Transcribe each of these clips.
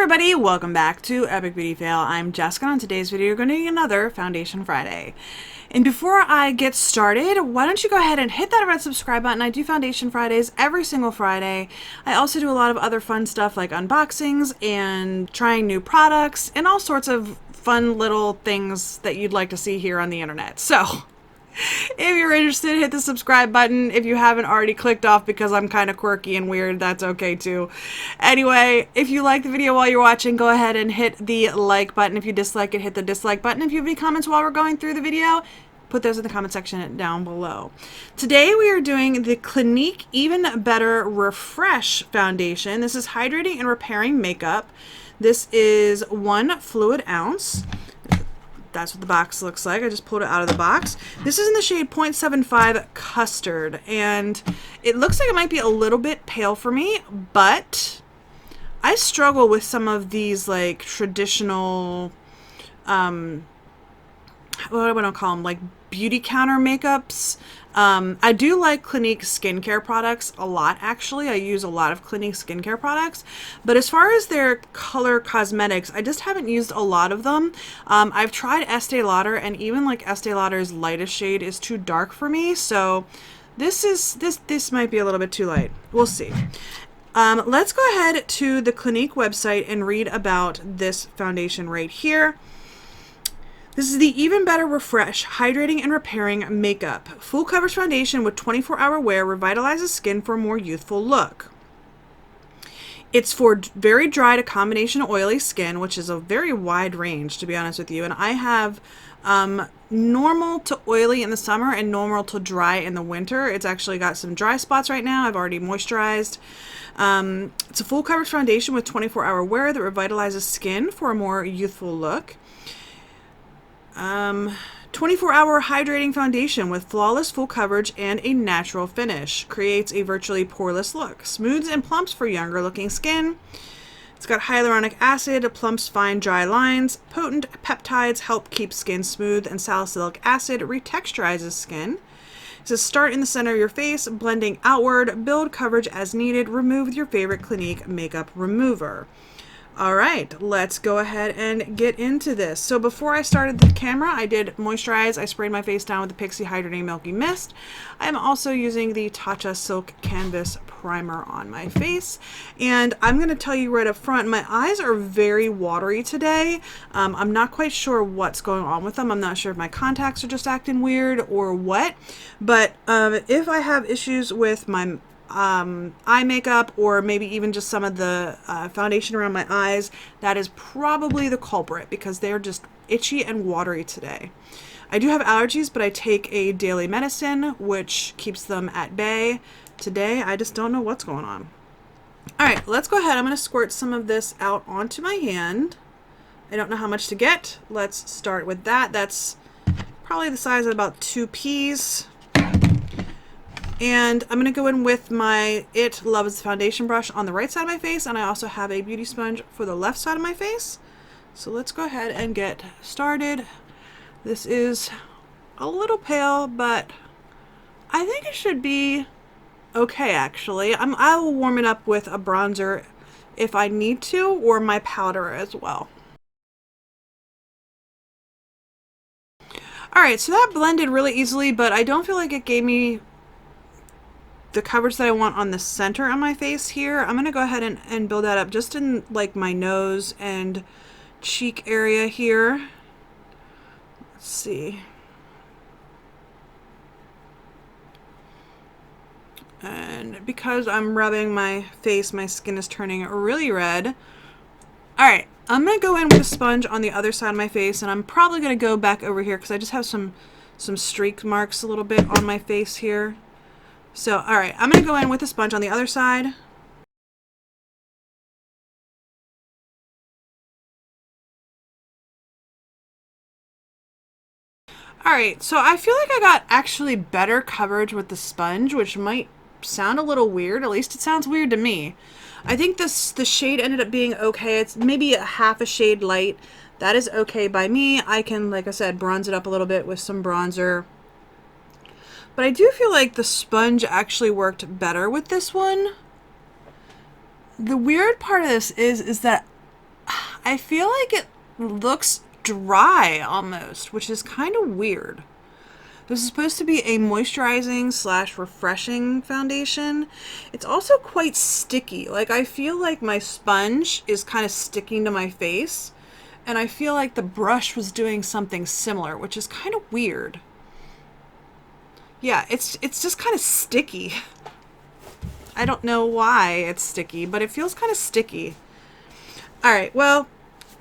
Everybody, welcome back to Epic Beauty Fail. I'm Jessica, and on today's video we're going to do another Foundation Friday. And before I get started, why don't you go ahead and hit that red subscribe button. I do Foundation Fridays every single Friday. I also do a lot of other fun stuff like unboxings and trying new products and all sorts of fun little things that you'd like to see here on the internet. So if you're interested, hit the subscribe button. If you haven't already clicked off because I'm kind of quirky and weird, that's okay too. Anyway, if you like the video while you're watching, go ahead and hit the like button. If you dislike it, hit the dislike button. If you have any comments while we're going through the video, put those in the comment section down below. Today we are doing the Clinique Even Better Refresh Foundation. This is hydrating and repairing makeup. This is 1 fluid ounce. That's what the box looks like. I just pulled it out of the box. This is in the shade 0.75 Custard, and it looks like it might be a little bit pale for me, but I struggle with some of these like traditional, what do I want to call them, like beauty counter makeups. I do like Clinique skincare products a lot, actually. I use a lot of Clinique skincare products, but as far as their color cosmetics, I just haven't used a lot of them. I've tried Estee Lauder, and even like Estee Lauder's lightest shade is too dark for me, so this might be a little bit too light. We'll see. Let's go ahead to the Clinique website and read about this foundation right here. This is the Even Better Refresh Hydrating and Repairing Makeup. Full coverage foundation with 24-hour wear revitalizes skin for a more youthful look. It's for very dry to combination oily skin, which is a very wide range, to be honest with you. And I have normal to oily in the summer and normal to dry in the winter. It's actually got some dry spots right now. I've already moisturized. It's a full coverage foundation with 24-hour wear that revitalizes skin for a more youthful look. 24-hour hydrating foundation with flawless full coverage and a natural finish. Creates a virtually poreless look. Smooths and plumps for younger looking skin. It's got hyaluronic acid, plumps fine dry lines. Potent peptides help keep skin smooth, and salicylic acid retexturizes skin. It says start in the center of your face, blending outward, build coverage as needed, remove with your favorite Clinique makeup remover. All right, let's go ahead and get into this. So before I started the camera, I did moisturize. I sprayed my face down with the Pixie Hydrating Milky Mist. I'm also using the Tatcha Silk Canvas Primer on my face. And I'm going to tell you right up front, my eyes are very watery today. I'm not quite sure what's going on with them. I'm not sure if my contacts are just acting weird or what. But if I have issues with my eye makeup, or maybe even just some of the foundation around my eyes, that is probably the culprit, because they're just itchy and watery today. I do have allergies, but I take a daily medicine which keeps them at bay. Today I just don't know what's going on. Alright, let's go ahead. I'm going to squirt some of this out onto my hand. I don't know how much to get. Let's start with that. That's probably the size of about 2 peas. And I'm going to go in with my It Loves foundation brush on the right side of my face, and I also have a beauty sponge for the left side of my face. So let's go ahead and get started. This is a little pale, but I think it should be okay, actually. I will warm it up with a bronzer if I need to, or my powder as well. Alright, so that blended really easily, but I don't feel like it gave me the coverage that I want on the center of my face here. I'm going to go ahead and build that up just in like my nose and cheek area here. Let's see. And because I'm rubbing my face, my skin is turning really red. Alright, I'm going to go in with a sponge on the other side of my face, and I'm probably going to go back over here because I just have some streak marks a little bit on my face here. So, alright, I'm going to go in with a sponge on the other side. Alright, so I feel like I got actually better coverage with the sponge, which might sound a little weird. At least it sounds weird to me. I think the shade ended up being okay. It's maybe a half a shade light. That is okay by me. I can, like I said, bronze it up a little bit with some bronzer. But I do feel like the sponge actually worked better with this one. The weird part of this is that I feel like it looks dry almost, which is kind of weird. This is supposed to be a moisturizing / refreshing foundation. It's also quite sticky. Like, I feel like my sponge is kind of sticking to my face, and I feel like the brush was doing something similar, which is kind of weird. Yeah, it's just kind of sticky. I don't know why it's sticky, but it feels kind of sticky. All right, well,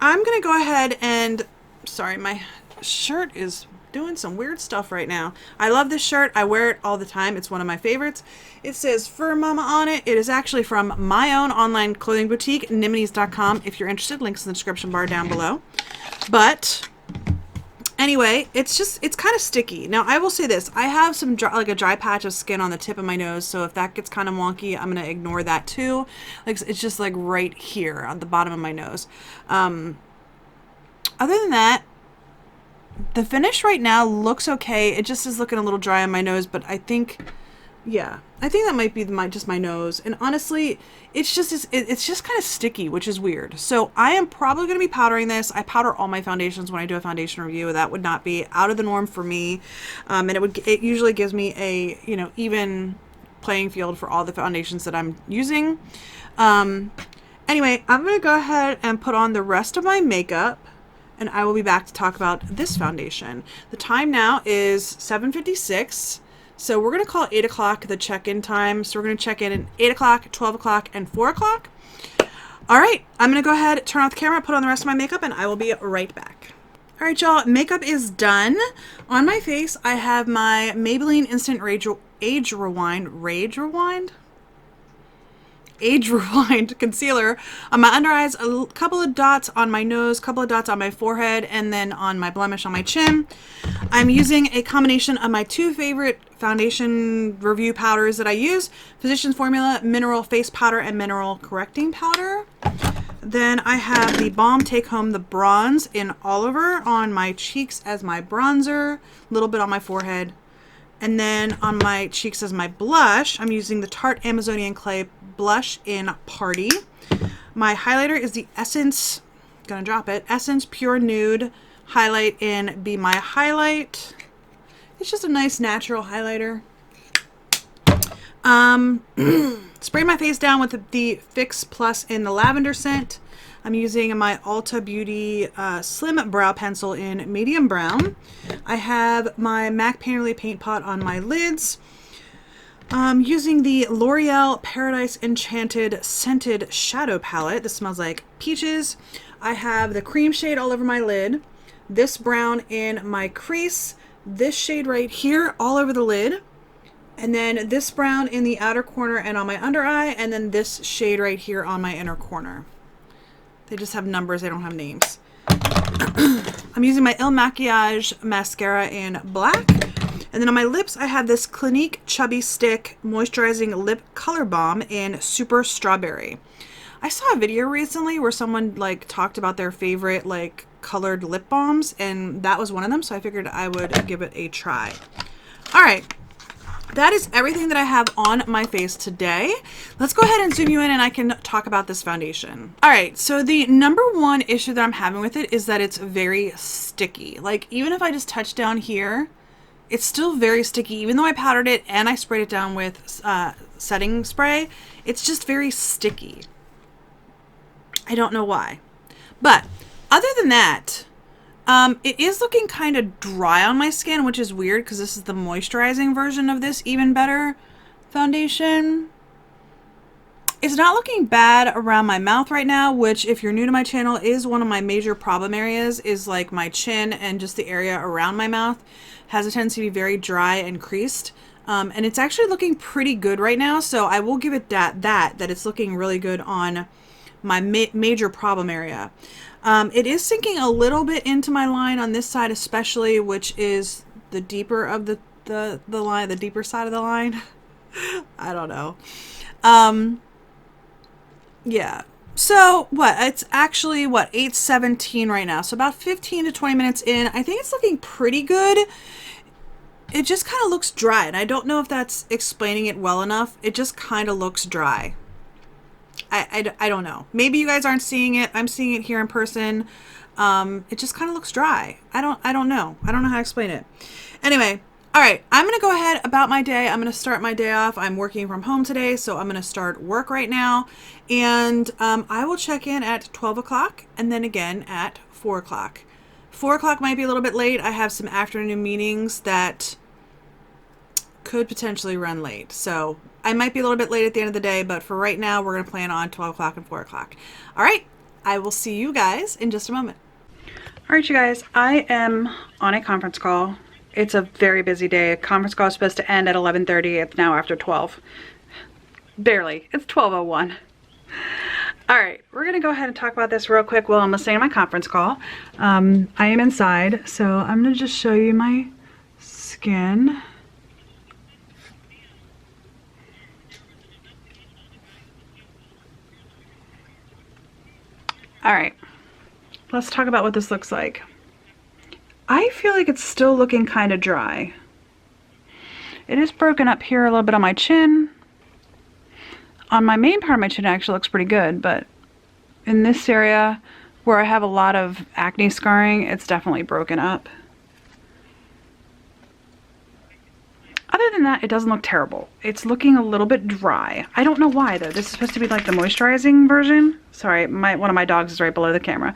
I'm gonna go ahead and, sorry, my shirt is doing some weird stuff right now. I love this shirt. I wear it all the time. It's one of my favorites. It says Fur Mama on it. It is actually from my own online clothing boutique, Nimities.com. If you're interested, links in the description bar down below. But anyway, it's kind of sticky. Now, I will say this. I have some like a dry patch of skin on the tip of my nose, so if that gets kind of wonky, I'm going to ignore that too. Like, it's just like right here on the bottom of my nose. Other than that, the finish right now looks okay. It just is looking a little dry on my nose, but I think, yeah, I think that might be just my nose. And honestly, it's just kind of sticky, which is weird. So I am probably going to be powdering this. I powder all my foundations when I do a foundation review. That would not be out of the norm for me. And it usually gives me a, you know, even playing field for all the foundations that I'm using. Anyway, I'm going to go ahead and put on the rest of my makeup, and I will be back to talk about this foundation. The time now is 7:56. So we're going to call 8 o'clock the check-in time. So we're going to check in at 8 o'clock, 12 o'clock, and 4 o'clock. All right, I'm going to go ahead, turn off the camera, put on the rest of my makeup, and I will be right back. All right, y'all, makeup is done. On my face, I have my Maybelline Instant Age Rewind concealer on my under eyes, a couple of dots on my nose, couple of dots on my forehead, and then on my blemish on my chin. I'm using a combination of my two favorite foundation review powders that I use, Physicians Formula Mineral Face Powder and Mineral Correcting Powder. Then I have the Balm Take Home the Bronze in Oliver on my cheeks as my bronzer, a little bit on my forehead. And then on my cheeks as my blush, I'm using the Tarte Amazonian Clay blush in Party. My highlighter is the Essence, gonna drop it, Essence Pure Nude highlight in Be My Highlight. It's just a nice natural highlighter. Spray my face down with the Fix Plus in the lavender scent. I'm using my Ulta Beauty Slim Brow Pencil in medium brown. I have my MAC Painterly Paint Pot on my lids. Using the L'Oreal Paradise Enchanted Scented Shadow Palette. This smells like peaches. I have the cream shade all over my lid. This brown in my crease. This shade right here all over the lid. And then this brown in the outer corner and on my under eye. And then this shade right here on my inner corner. They just have numbers, they don't have names. I'm using my Il Makiage mascara in black. And then on my lips, I have this Clinique Chubby Stick Moisturizing Lip Color Balm in Super Strawberry. I saw a video recently where someone like talked about their favorite like colored lip balms, and that was one of them, so I figured I would give it a try. All right. That is everything that I have on my face today. Let's go ahead and zoom you in and I can talk about this foundation. All right, so the number one issue that I'm having with it is that it's very sticky. Like, even if I just touch down here, it's still very sticky. Even though I powdered it and I sprayed it down with setting spray, it's just very sticky. I don't know why. But other than that, it is looking kind of dry on my skin, which is weird because this is the moisturizing version of this Even Better foundation. It's not looking bad around my mouth right now, which if you're new to my channel is one of my major problem areas, is like my chin and just the area around my mouth has a tendency to be very dry and creased. And it's actually looking pretty good right now. So I will give it that it's looking really good on my major problem area. It is sinking a little bit into my line on this side especially, which is the deeper of the line, the deeper side of the line. I don't know. Yeah. So what? It's actually what, 8:17 right now. So about 15 to 20 minutes in. I think it's looking pretty good. It just kind of looks dry, and I don't know if that's explaining it well enough. It just kind of looks dry. I don't know. Maybe you guys aren't seeing it. I'm seeing it here in person. It just kind of looks dry. I don't know. I don't know how to explain it. Anyway, all right, I'm going to go ahead about my day. I'm going to start my day off. I'm working from home today, so I'm going to start work right now. And I will check in at 12 o'clock and then again at 4 o'clock. 4 o'clock might be a little bit late. I have some afternoon meetings that could potentially run late. So I might be a little bit late at the end of the day, but for right now, we're going to plan on 12 o'clock and 4 o'clock. All right, I will see you guys in just a moment. All right, you guys, I am on a conference call. It's a very busy day. A conference call is supposed to end at 11:30. It's now after 12. Barely. It's 12:01. All right, we're going to go ahead and talk about this real quick while I'm listening to my conference call. I am inside, so I'm going to just show you my skin. All right, let's talk about what this looks like. I feel like it's still looking kind of dry. It is broken up here a little bit on my chin. On my main part of my chin, it actually looks pretty good, but in this area where I have a lot of acne scarring, it's definitely broken up. Other than that, it doesn't look terrible. It's looking a little bit dry. I don't know why though. This is supposed to be like the moisturizing version. Sorry, one of my dogs is right below the camera.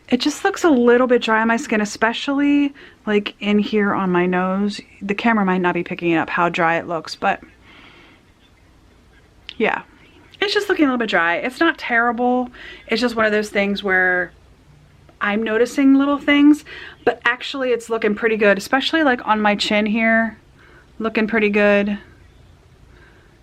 It just looks a little bit dry on my skin, especially like in here on my nose. The camera might not be picking up how dry it looks, but yeah, it's just looking a little bit dry. It's not terrible. It's just one of those things where I'm noticing little things, but actually it's looking pretty good, especially like on my chin here, looking pretty good.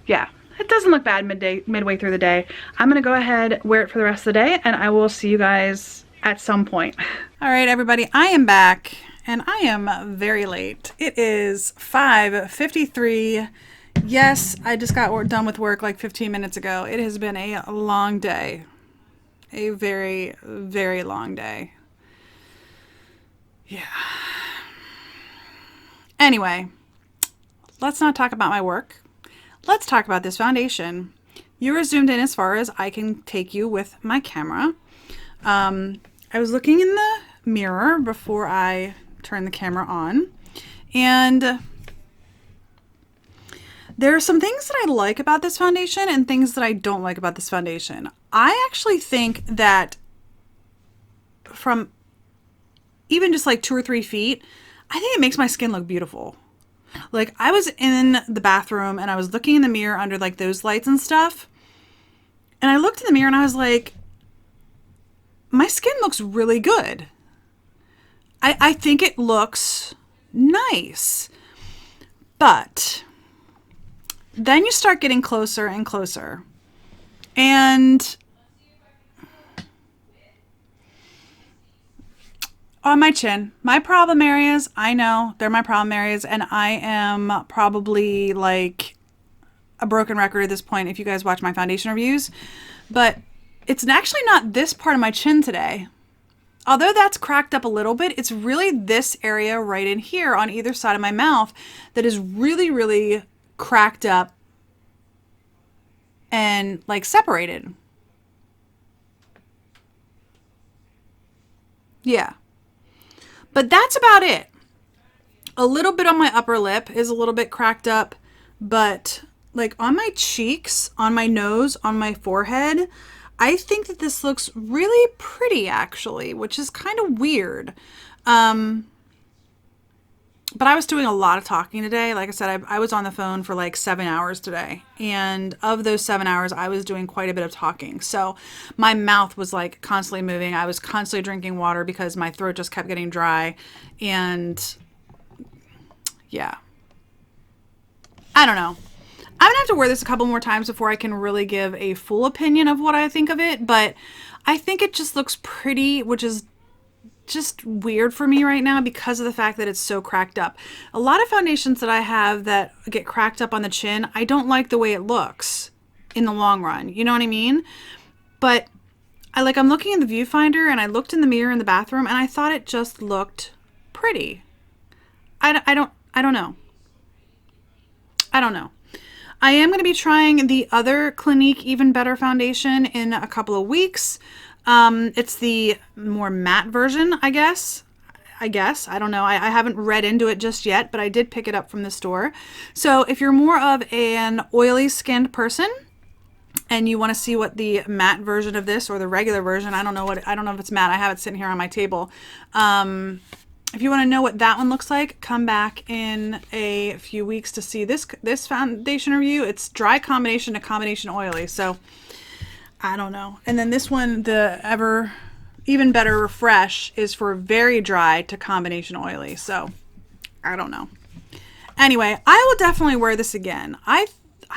Yeah, it doesn't look bad midway through the day. I'm gonna go ahead, wear it for the rest of the day, and I will see you guys at some point. All right, everybody, I am back and I am very late. It is 5:53. Yes, I just got done with work like 15 minutes ago. It has been a long day. A very, very long day. Yeah. Anyway, let's not talk about my work. Let's talk about this foundation. You are zoomed in as far as I can take you with my camera. I was looking in the mirror before I turned the camera on, and there are some things that I like about this foundation and things that I don't like about this foundation. I actually think that from even just like 2 or 3 feet, I think it makes my skin look beautiful. Like I was in the bathroom and I was looking in the mirror under like those lights and stuff, and I looked in the mirror and I was like, my skin looks really good. I think it looks nice. But then you start getting closer and closer. And on my chin, my problem areas, I know they're my problem areas, and I am probably like a broken record at this point if you guys watch my foundation reviews. But it's actually not this part of my chin today. Although that's cracked up a little bit, it's really this area right in here on either side of my mouth that is really, really cracked up and like separated. Yeah. But that's about it. A little bit on my upper lip is a little bit cracked up, but like on my cheeks, on my nose, on my forehead, I think that this looks really pretty actually, which is kind of weird. But I was doing a lot of talking today. Like I said, I was on the phone for like 7 hours today. And of those 7 hours, I was doing quite a bit of talking. So my mouth was like constantly moving. I was constantly drinking water because my throat just kept getting dry. And yeah, I don't know. I'm gonna have to wear this a couple more times before I can really give a full opinion of what I think of it, but I think it just looks pretty, which is just weird for me right now because of the fact that it's so cracked up. A lot of foundations that I have that get cracked up on the chin, I don't like the way it looks in the long run. You know what I mean? But I'm looking in the viewfinder and I looked in the mirror in the bathroom and I thought it just looked pretty. I don't know. I don't know. I am going to be trying the other Clinique Even Better foundation in a couple of weeks. It's the more matte version, I guess. I don't know. I haven't read into it just yet, but I did pick it up from the store. So if you're more of an oily skinned person and you want to see what the matte version of this or the regular version, I don't know if it's matte. I have it sitting here on my table. If you want to know what that one looks like, come back in a few weeks to see this foundation review. It's dry combination to combination oily. So I don't know. And then this one, the Even Better Refresh, is for very dry to combination oily. So I don't know. Anyway, I will definitely wear this again. I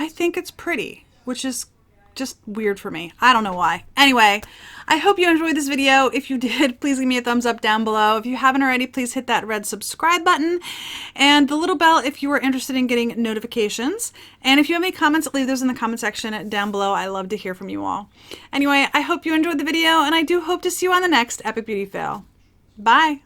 think it's pretty, which is just weird for me. I don't know why. Anyway, I hope you enjoyed this video. If you did, please give me a thumbs up down below. If you haven't already, please hit that red subscribe button and the little bell if you are interested in getting notifications. And if you have any comments, leave those in the comment section down below. I love to hear from you all. Anyway, I hope you enjoyed the video, and I do hope to see you on the next Epic Beauty Fail. Bye.